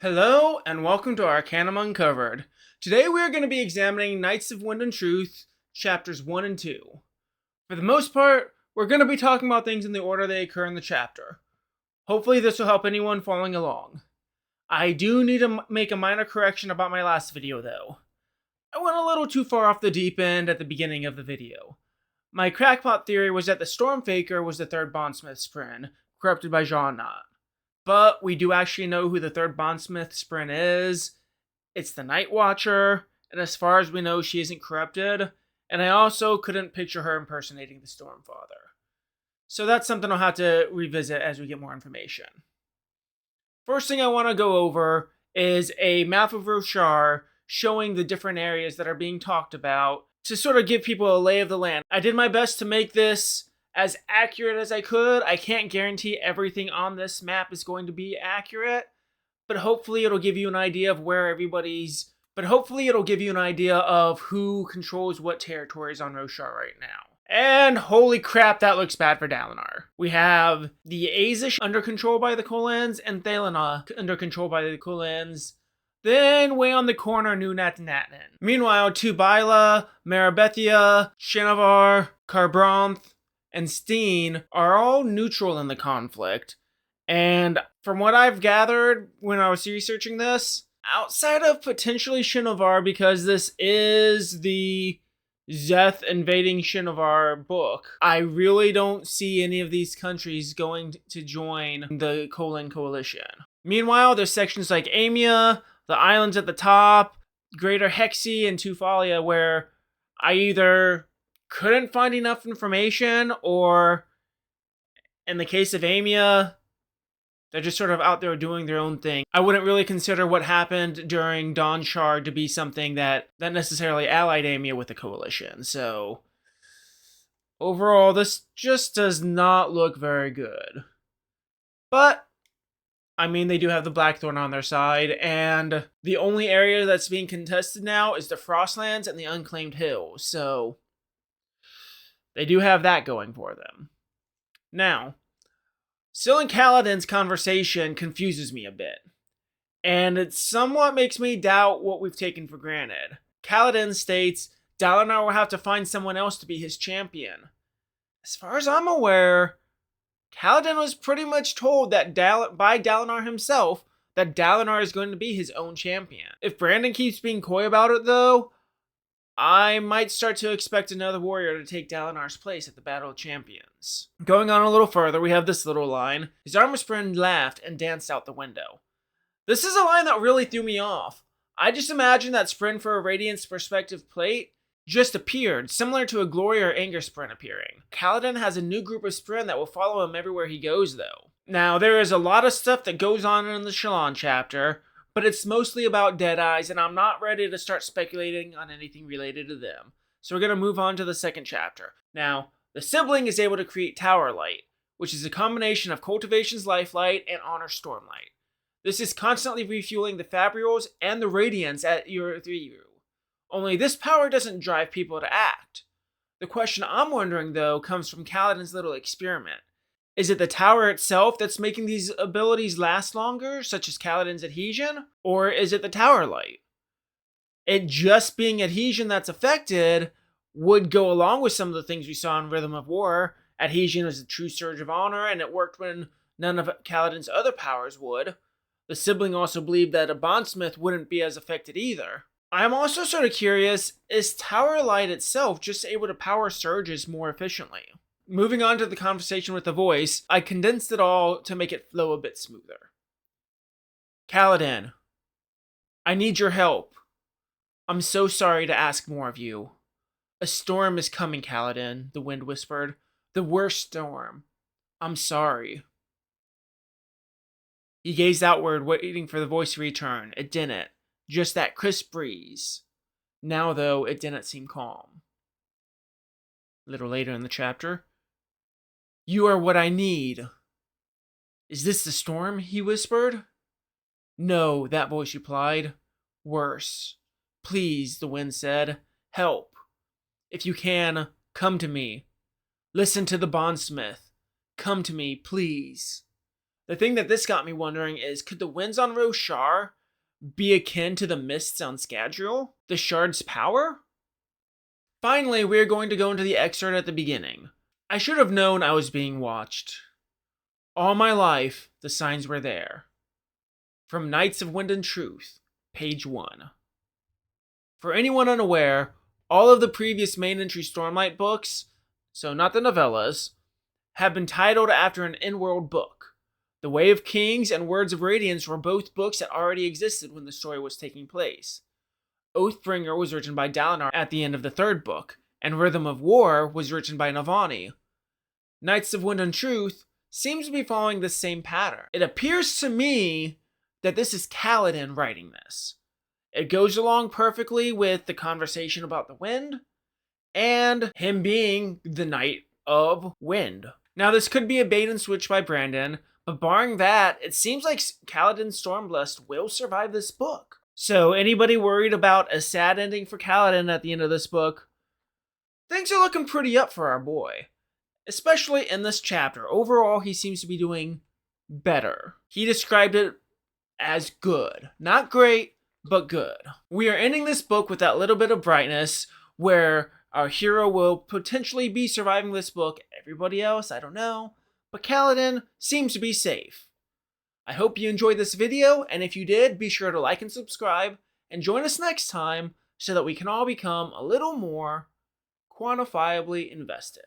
Hello, and welcome to Arcanum Uncovered. Today we are going to be examining Knights of Wind and Truth, chapters 1 and 2. For the most part, we're going to be talking about things in the order they occur in the chapter. Hopefully this will help anyone following along. I do need to make a minor correction about my last video though. I went a little too far off the deep end at the beginning of the video. My crackpot theory was that the Stormfaker was the third Bondsmith Spren, corrupted by Jawknot. But we do actually know who the third Bondsmith Spren is. It's the Night Watcher, and as far as we know, she isn't corrupted. And I also couldn't picture her impersonating the Stormfather. So that's something I'll have to revisit as we get more information. First thing I want to go over is a map of Roshar showing the different areas that are being talked about to sort of give people a lay of the land. I did my best to make this as accurate as I could. I can't guarantee everything on this map is going to be accurate, but hopefully it'll give you an idea of who controls what territories on Roshar right now. And holy crap, that looks bad for Dalinar. We have the Azish under control by the Kholans and Thalana under control by the Kholans. Then, way on the corner, Nunat and Natnan. Meanwhile, Tubaila, Marabethia, Shinovar, Kharbranth, and Steen are all neutral in the conflict. And from what I've gathered when I was researching this, outside of potentially Shinovar, because this is the Szeth invading Shinovar book, I really don't see any of these countries going to join the Kholin coalition. Meanwhile, there's sections like Amia, the islands at the top, Greater Hexi, and Tufalia, where I either couldn't find enough information, or in the case of Amia, they're just sort of out there doing their own thing. I wouldn't really consider what happened during Dawn Shard to be something that necessarily allied Amia with the coalition. So overall, this just does not look very good. But I mean, they do have the Blackthorn on their side, and the only area that's being contested now is the Frostlands and the Unclaimed Hills, so they do have that going for them. Now, Syl and Kaladin's conversation confuses me a bit, and it somewhat makes me doubt what we've taken for granted. Kaladin states Dalinar will have to find someone else to be his champion. As far as I'm aware, Kaladin was pretty much told that by Dalinar himself that Dalinar is going to be his own champion. If Brandon keeps being coy about it though, I might start to expect another warrior to take Dalinar's place at the Battle of Champions. Going on a little further, we have this little line. His armor Spren laughed and danced out the window. This is a line that really threw me off. I just imagined that Spren for a Radiance perspective plate just appeared, similar to a Glory or Anger Spren appearing. Kaladin has a new group of Spren that will follow him everywhere he goes though. Now, there is a lot of stuff that goes on in the Shallan chapter, but it's mostly about Deadeyes, and I'm not ready to start speculating on anything related to them. So we're going to move on to the second chapter. Now, the sibling is able to create Tower Light, which is a combination of Cultivation's Lifelight and Honor's Stormlight. This is constantly refueling the Fabrials and the Radiance at Urithiru. Only this power doesn't drive people to act. The question I'm wondering though comes from Kaladin's little experiment. Is it the tower itself that's making these abilities last longer, such as Kaladin's adhesion? Or is it the Tower Light? It just being adhesion that's affected would go along with some of the things we saw in Rhythm of War. Adhesion is a true surge of honor, and it worked when none of Kaladin's other powers would. The sibling also believed that a bondsmith wouldn't be as affected either. I'm also sort of curious, is Tower Light itself just able to power surges more efficiently? Moving on to the conversation with the voice, I condensed it all to make it flow a bit smoother. Kaladin, I need your help. I'm so sorry to ask more of you. A storm is coming, Kaladin, the wind whispered. The worst storm. I'm sorry. He gazed outward, waiting for the voice to return. It didn't. Just that crisp breeze. Now, though, it didn't seem calm. A little later in the chapter, you are what I need. Is this the storm? He whispered. No, that voice replied. Worse. Please, the wind said. Help. If you can, come to me. Listen to the bondsmith. Come to me, please. The thing that this got me wondering is, could the winds on Roshar be akin to the mists on Scadrial? The shard's power? Finally, we're going to go into the excerpt at the beginning. I should have known I was being watched. All my life, the signs were there. From Knights of Wind and Truth, page 1. For anyone unaware, all of the previous main entry Stormlight books, so not the novellas, have been titled after an in-world book. The Way of Kings and Words of Radiance were both books that already existed when the story was taking place. Oathbringer was written by Dalinar at the end of the third book, and Rhythm of War was written by Navani. Knights of Wind and Truth seems to be following the same pattern. It appears to me that this is Kaladin writing this. It goes along perfectly with the conversation about the wind, and him being the Knight of Wind. Now this could be a bait and switch by Brandon, but barring that, it seems like Kaladin Stormblessed will survive this book. So anybody worried about a sad ending for Kaladin at the end of this book, things are looking pretty up for our boy. Especially in this chapter. Overall, he seems to be doing better. He described it as good. Not great, but good. We are ending this book with that little bit of brightness where our hero will potentially be surviving this book. Everybody else, I don't know. But Kaladin seems to be safe. I hope you enjoyed this video, and if you did, be sure to like and subscribe, and join us next time so that we can all become a little more quantifiably invested.